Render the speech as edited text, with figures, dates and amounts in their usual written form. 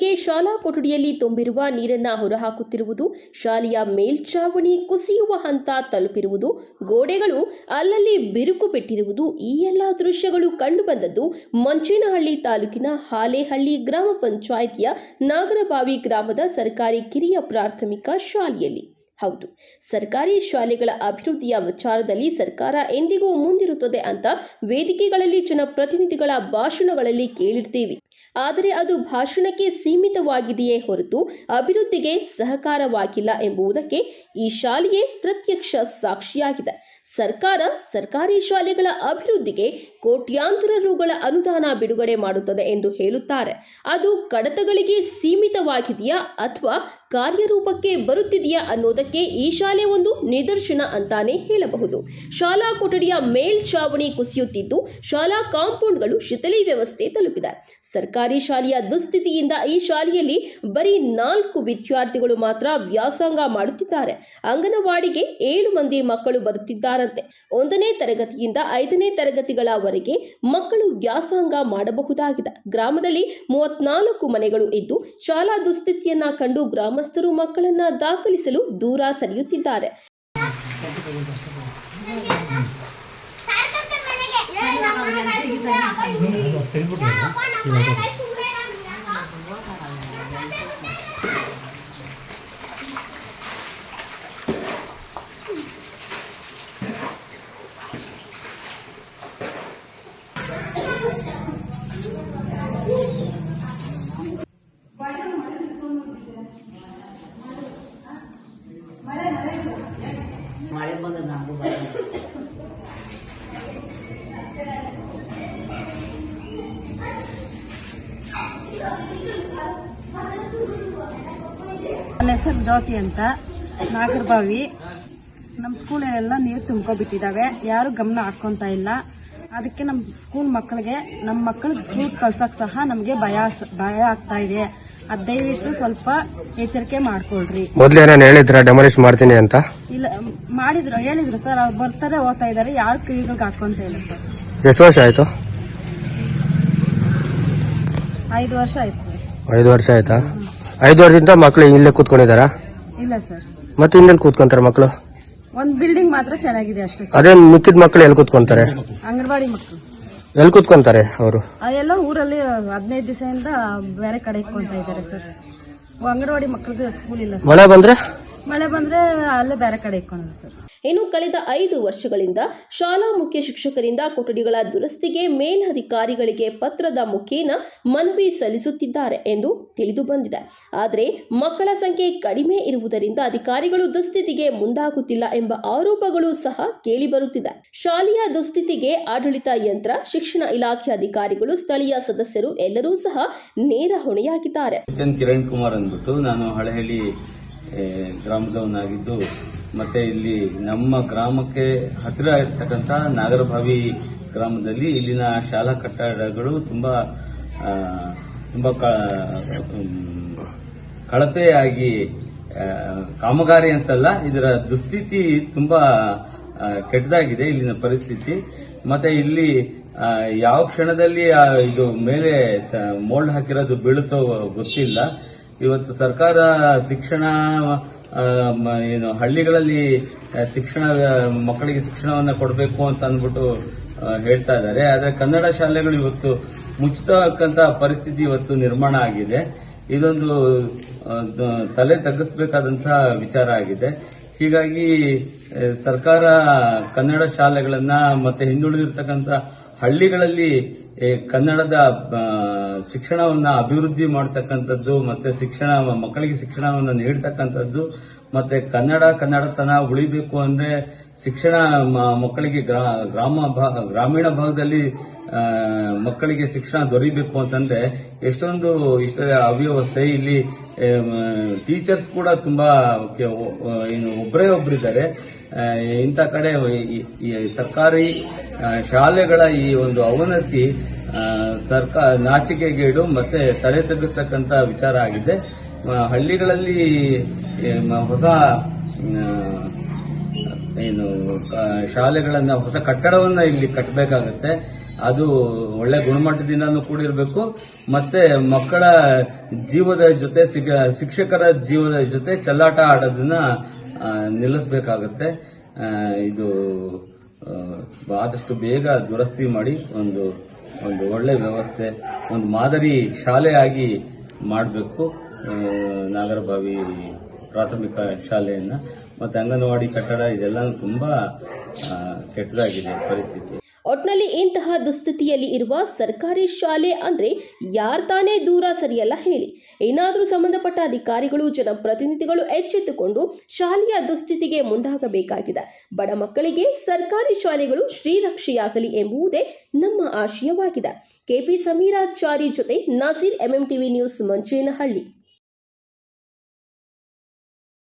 ಹೀಗೆ ಶಾಲಾ ಕೊಠಡಿಯಲ್ಲಿ ತುಂಬಿರುವ ನೀರನ್ನು ಹೊರಹಾಕುತ್ತಿರುವುದು, ಶಾಲೆಯ ಮೇಲ್ಛಾವಣಿ ಕುಸಿಯುವ ಹಂತ ತಲುಪಿರುವುದು, ಗೋಡೆಗಳು ಅಲ್ಲಲ್ಲಿ ಬಿರುಕು ಬಿಟ್ಟಿರುವುದು ಈ ಎಲ್ಲ ದೃಶ್ಯಗಳು ಕಂಡುಬಂದದ್ದು ಮಂಚೇನಹಳ್ಳಿ ತಾಲೂಕಿನ ಹಾಲೇಹಳ್ಳಿ ಗ್ರಾಮ ಪಂಚಾಯಿತಿಯ ನಾಗರಬಾವಿ ಗ್ರಾಮದ ಸರ್ಕಾರಿ ಕಿರಿಯ ಪ್ರಾಥಮಿಕ ಶಾಲೆಯಲ್ಲಿ. ಹೌದು, ಸರ್ಕಾರಿ ಶಾಲೆಗಳ ಅಭಿವೃದ್ಧಿಯ ವಿಚಾರದಲ್ಲಿ ಸರ್ಕಾರ ಎಂದಿಗೂ ಮುಂದಿರುತ್ತದೆ ಅಂತ ವೇದಿಕೆಗಳಲ್ಲಿ ಜನಪ್ರತಿನಿಧಿಗಳ ಭಾಷಣಗಳಲ್ಲಿ ಕೇಳಿರ್ತೀವಿ. ಆದರೆ ಅದು ಭಾಷಣಕ್ಕೆ ಸೀಮಿತವಾಗಿದೆಯೇ ಹೊರತು ಅಭಿವೃದ್ಧಿಗೆ ಸಹಕಾರವಾಗಿಲ್ಲ ಎಂಬುದಕ್ಕೆ ಈ ಶಾಲೆಯೇ ಪ್ರತ್ಯಕ್ಷ ಸಾಕ್ಷಿಯಾಗಿದೆ. ಸರ್ಕಾರ ಸರ್ಕಾರಿ ಶಾಲೆಗಳ ಅಭಿವೃದ್ಧಿಗೆ ಕೋಟ್ಯಾಂತರ ರುಗಳ ಅನುದಾನ ಬಿಡುಗಡೆ ಮಾಡುತ್ತದೆ ಎಂದು ಹೇಳುತ್ತಾರೆ. ಅದು ಕಡತಗಳಿಗೆ ಸೀಮಿತವಾಗಿದೆಯಾ ಅಥವಾ ಕಾರ್ಯರೂಪಕ್ಕೆ ಬರುತ್ತಿದೆಯಾ ಅನ್ನೋದಕ್ಕೆ ಈ ಶಾಲೆ ಒಂದು ನಿದರ್ಶನ ಅಂತಾನೆ ಹೇಳಬಹುದು. ಶಾಲಾ ಕೊಠಡಿಯ ಮೇಲ್ಛಾವಣಿ ಕುಸಿಯುತ್ತಿದ್ದು, ಶಾಲಾ ಕಾಂಪೌಂಡ್ಗಳು ಶಿಥಿಲಿ ವ್ಯವಸ್ಥೆ ತಲುಪಿದೆ. ಸರ್ಕಾರಿ ಶಾಲೆಯ ದುಸ್ಥಿತಿಯಿಂದ ಈ ಶಾಲೆಯಲ್ಲಿ ಬರೀ 4 ವಿದ್ಯಾರ್ಥಿಗಳು ಮಾತ್ರ ವ್ಯಾಸಂಗ ಮಾಡುತ್ತಿದ್ದಾರೆ. ಅಂಗನವಾಡಿಗೆ 7 ಮಂದಿ ಮಕ್ಕಳು ಬರುತ್ತಿದ್ದಾರಂತೆ. 1ನೇ ತರಗತಿಯಿಂದ 5ನೇ ತರಗತಿಗಳವರೆಗೆ ಮಕ್ಕಳು ವ್ಯಾಸಂಗ ಮಾಡಬಹುದಾಗಿದೆ. ಗ್ರಾಮದಲ್ಲಿ 34 ಮನೆಗಳು ಇದ್ದು, ಶಾಲಾ ದುಸ್ಥಿತಿಯನ್ನ ಕಂಡು ಗ್ರಾಮಸ್ಥರು ಮಕ್ಕಳನ್ನ ದಾಖಲಿಸಲು ದೂರ ಸರಿಯುತ್ತಿದ್ದಾರೆ. ಮಳೆ ಬಂದ ನಮಗೂ ನನ್ನ ಹೆಸರು ಜ್ಯೋತಿ ಅಂತ, ನಾಗರಬಾವಿ. ನಮ್ಮ ಸ್ಕೂಲಲ್ಲೆಲ್ಲ ನೀರು ತುಂಬ್ಕೊಬಿಟ್ಟಿದ್ದಾವೆ, ಯಾರು ಗಮನ ಹಾಕ್ಕೊಂತ ಇಲ್ಲ. ಅದಕ್ಕೆ ನಮ್ಮ ಸ್ಕೂಲ್ ಮಕ್ಕಳಿಗೆ, ನಮ್ಮ ಮಕ್ಕಳಿಗೆ ಸ್ಕೂಲ್ ಕಳ್ಸೋಕೆ ಸಹ ನಮಗೆ ಭಯ ಆಗ್ತಾ ಇದೆ. ಅದು ದಯವಿಟ್ಟು ಸ್ವಲ್ಪ ಎಚ್ಚರಿಕೆ ಮಾಡ್ಕೊಳ್ರಿ. ಮೊದಲೇ ನಾನು ಹೇಳಿದ್ರ ಡೆಮಾಲಿಷ್ ಮಾಡ್ತೀನಿ ಅಂತ? ಇಲ್ಲ, ಹೇಳಿದ್ರು ಸರ್. ಅವ್ರು ಬರ್ತಾರೆ, ಓದ್ತಾ ಇದಾರೆ, ಯಾರು ಕಿವಿಗಳಿಗೆ ಹಾಕೊಂತ ಇಲ್ಲ ಸರ್. ಎಷ್ಟು ವರ್ಷ ಆಯ್ತು? 5 ವರ್ಷ ಆಯ್ತು ಸರ್. 5 ವರ್ಷ ಆಯ್ತಾ? 5 ವರ್ಷದಿಂದ ಮಕ್ಕಳು ಇಲ್ಲೇ ಕೂತ್ಕೊಂಡಿದಾರಾ? ಇಲ್ಲ ಸರ್. ಮತ್ತೆ ಇನ್ನೆಲ್ಲಿ ಕೂತ್ಕೊಂತಾರೆ ಮಕ್ಕಳು? ಒಂದ್ ಬಿಲ್ಡಿಂಗ್ ಮಾತ್ರ ಚೆನ್ನಾಗಿದೆ ಅಷ್ಟೇ ಸರ್. ಅದೇ ಮಿಕ್ಕಿದ ಮಕ್ಕಳು ಎಲ್ಲಿ ಕೂತ್ಕೊಂತಾರೆ? ಅಂಗನವಾಡಿ ಮಕ್ಕಳು ಎಲ್ಲಿ ಕೂತ್ಕೊಂತಾರೆ ಅವರು? ಅದೆಲ್ಲ ಊರಲ್ಲಿ 15 ದಿವಸದಿಂದ ಬೇರೆ ಕಡೆ ಇಟ್ಕೊಂತ ಇದ್ದಾರೆ ಸರ್. ಅಂಗನವಾಡಿ ಮಕ್ಕಳಿಗೆ ಸ್ಕೂಲ್ ಇಲ್ಲ. ಮಳೆ ಬಂದ್ರೆ ಅಲ್ಲೇ ಬೇರೆ ಕಡೆ ಇಟ್ಕೊಂಡಿದ್ದಾರೆ ಸರ್. ಇನ್ನು ಕಳೆದ 5 ವರ್ಷಗಳಿಂದ ಶಾಲಾ ಮುಖ್ಯ ಶಿಕ್ಷಕರಿಂದ ಕೊಠಡಿಗಳ ದುರಸ್ತಿಗೆ ಮೇಲಧಿಕಾರಿಗಳಿಗೆ ಪತ್ರದ ಮುಖೇನ ಮನವಿ ಸಲ್ಲಿಸುತ್ತಿದ್ದಾರೆ ಎಂದು ತಿಳಿದು ಬಂದಿದೆ. ಆದರೆ ಮಕ್ಕಳ ಸಂಖ್ಯೆ ಕಡಿಮೆ ಇರುವುದರಿಂದ ಅಧಿಕಾರಿಗಳು ದುಸ್ಥಿತಿಗೆ ಮುಂದಾಗುತ್ತಿಲ್ಲ ಎಂಬ ಆರೋಪಗಳು ಸಹ ಕೇಳಿಬರುತ್ತಿದೆ. ಶಾಲೆಯ ದುಸ್ಥಿತಿಗೆ ಆಡಳಿತ ಯಂತ್ರ, ಶಿಕ್ಷಣ ಇಲಾಖೆ ಅಧಿಕಾರಿಗಳು, ಸ್ಥಳೀಯ ಸದಸ್ಯರು ಎಲ್ಲರೂ ಸಹ ನೇರ ಹೊಣೆಯಾಗಿದ್ದಾರೆ. ಕಿರಣ್ ಕುಮಾರ್ ಅಂದ್ಬಿಟ್ಟು ನಾನು ಹಳೆಹಳ್ಳಿ ಗ್ರಾಮದವನಾಗಿದ್ದು, ಮತ್ತೆ ಇಲ್ಲಿ ನಮ್ಮ ಗ್ರಾಮಕ್ಕೆ ಹತ್ತಿರ ಇರ್ತಕ್ಕಂಥ ನಾಗರಬಾವಿ ಗ್ರಾಮದಲ್ಲಿ ಇಲ್ಲಿನ ಶಾಲಾ ಕಟ್ಟಡಗಳು ತುಂಬಾ ಕಳಪೆಯಾಗಿ, ಕಾಮಗಾರಿ ಅಂತಲ್ಲ, ಇದರ ದುಸ್ಥಿತಿ ತುಂಬಾ ಕೆಟ್ಟದಾಗಿದೆ ಇಲ್ಲಿನ ಪರಿಸ್ಥಿತಿ. ಮತ್ತೆ ಇಲ್ಲಿ ಯಾವ ಕ್ಷಣದಲ್ಲಿ ಇದು ಮೇಲೆ ಮೋಲ್ಡ್ ಹಾಕಿರೋದು ಬೀಳುತ್ತೋ ಗೊತ್ತಿಲ್ಲ. ಇವತ್ತು ಸರ್ಕಾರ ಶಿಕ್ಷಣ ಹಳ್ಳಿಗಳಲ್ಲಿ ಮಕ್ಕಳಿಗೆ ಶಿಕ್ಷಣವನ್ನ ಕೊಡಬೇಕು ಅಂತ ಅಂದ್ಬಿಟ್ಟು ಹೇಳ್ತಾ ಇದ್ದಾರೆ. ಆದ್ರೆ ಕನ್ನಡ ಶಾಲೆಗಳು ಇವತ್ತು ಮುಚ್ಚತಕ್ಕಂತ ಪರಿಸ್ಥಿತಿ ಇವತ್ತು ನಿರ್ಮಾಣ ಆಗಿದೆ. ಇದೊಂದು ತಲೆ ತಗ್ಗಿಸಬೇಕಾದಂತಹ ವಿಚಾರ ಆಗಿದೆ. ಹೀಗಾಗಿ ಸರ್ಕಾರ ಕನ್ನಡ ಶಾಲೆಗಳನ್ನ ಮತ್ತೆ ಹಿಂದುಳಿದಿರ್ತಕ್ಕಂಥ ಹಳ್ಳಿಗಳಲ್ಲಿ ಕನ್ನಡದ ಶಿಕ್ಷಣವನ್ನ ಅಭಿವೃದ್ಧಿ ಮಾಡತಕ್ಕಂಥದ್ದು, ಮತ್ತೆ ಮಕ್ಕಳಿಗೆ ಶಿಕ್ಷಣವನ್ನ ನೀಡತಕ್ಕಂಥದ್ದು, ಮತ್ತೆ ಕನ್ನಡತನ ಉಳಿಬೇಕು ಅಂದ್ರೆ ಶಿಕ್ಷಣ ಮಕ್ಕಳಿಗೆ ಗ್ರಾಮೀಣ ಭಾಗದಲ್ಲಿ ಮಕ್ಕಳಿಗೆ ಶಿಕ್ಷಣ ದೊರೆಯಬೇಕು ಅಂತಂದ್ರೆ ಎಷ್ಟೊಂದು ಅವ್ಯವಸ್ಥೆ. ಇಲ್ಲಿ ಟೀಚರ್ಸ್ ಕೂಡ ತುಂಬಾ ಒಬ್ಬರೇ ಒಬ್ಬರಿದ್ದಾರೆ. ಇಂಥ ಕಡೆ ಸರ್ಕಾರಿ ಶಾಲೆಗಳ ಈ ಒಂದು ಅವನತಿ ನಾಚಿಕೆಗೇಡು ಮತ್ತೆ ತಲೆ ತಗ್ಗಿಸ್ತಕ್ಕಂಥ ವಿಚಾರ ಆಗಿದೆ. ಹಳ್ಳಿಗಳಲ್ಲಿ ಹೊಸ ಶಾಲೆಗಳನ್ನ, ಹೊಸ ಕಟ್ಟಡವನ್ನ ಇಲ್ಲಿ ಕಟ್ಟಬೇಕಾಗತ್ತೆ. ಅದು ಒಳ್ಳೆ ಗುಣಮಟ್ಟದಿಂದನೂ ಕೂಡಿರಬೇಕು. ಮತ್ತೆ ಮಕ್ಕಳ ಜೀವದ ಜೊತೆ ಶಿಕ್ಷಕರ ಜೀವದ ಜೊತೆ ಚೆಲ್ಲಾಟ ಆಡೋದನ್ನ ನಿಲ್ಲಿಸಬೇಕಾಗತ್ತೆ. ಇದು ಆದಷ್ಟು ಬೇಗ ದುರಸ್ತಿ ಮಾಡಿ ಒಂದು ಒಳ್ಳೆ ವ್ಯವಸ್ಥೆ, ಒಂದು ಮಾದರಿ ಶಾಲೆಯಾಗಿ ಮಾಡಬೇಕು ನಾಗರಭಾವಿ ಪ್ರಾಥಮಿಕ ಶಾಲೆಯನ್ನ. ಮತ್ತೆ ಅಂಗನವಾಡಿ ಕಟ್ಟಡ ಇದೆಲ್ಲ ತುಂಬಾ ಕೆಟ್ಟದಾಗಿದೆ ಪರಿಸ್ಥಿತಿ. ಒಟ್ನಲ್ಲಿ ಇಂತಹ ದುಸ್ಥಿತಿಯಲ್ಲಿ ಇರುವ ಸರ್ಕಾರಿ ಶಾಲೆ ಅಂದ್ರೆ ಯಾರ್ ತಾನೇ ದೂರ ಸರಿಯಲ್ಲ ಹೇಳಿ. ಏನಾದರೂ ಸಂಬಂಧಪಟ್ಟ ಅಧಿಕಾರಿಗಳು, ಜನಪ್ರತಿನಿಧಿಗಳು ಎಚ್ಚೆತ್ತುಕೊಂಡು ಶಾಲೆಯ ದುಸ್ಥಿತಿಗೆ ಮುಂದಾಗಬೇಕಾಗಿದೆ. ಬಡ ಮಕ್ಕಳಿಗೆ ಸರ್ಕಾರಿ ಶಾಲೆಗಳು ಶ್ರೀರಕ್ಷೆಯಾಗಲಿ ಎಂಬುದೇ ನಮ್ಮ ಆಶಯವಾಗಿದೆ. ಕೆಪಿ ಸಮೀರಾಚಾರಿ ಜೊತೆ ನಾಸೀರ್, MMTV ನ್ಯೂಸ್, ಮಂಚೇನಹಳ್ಳಿ.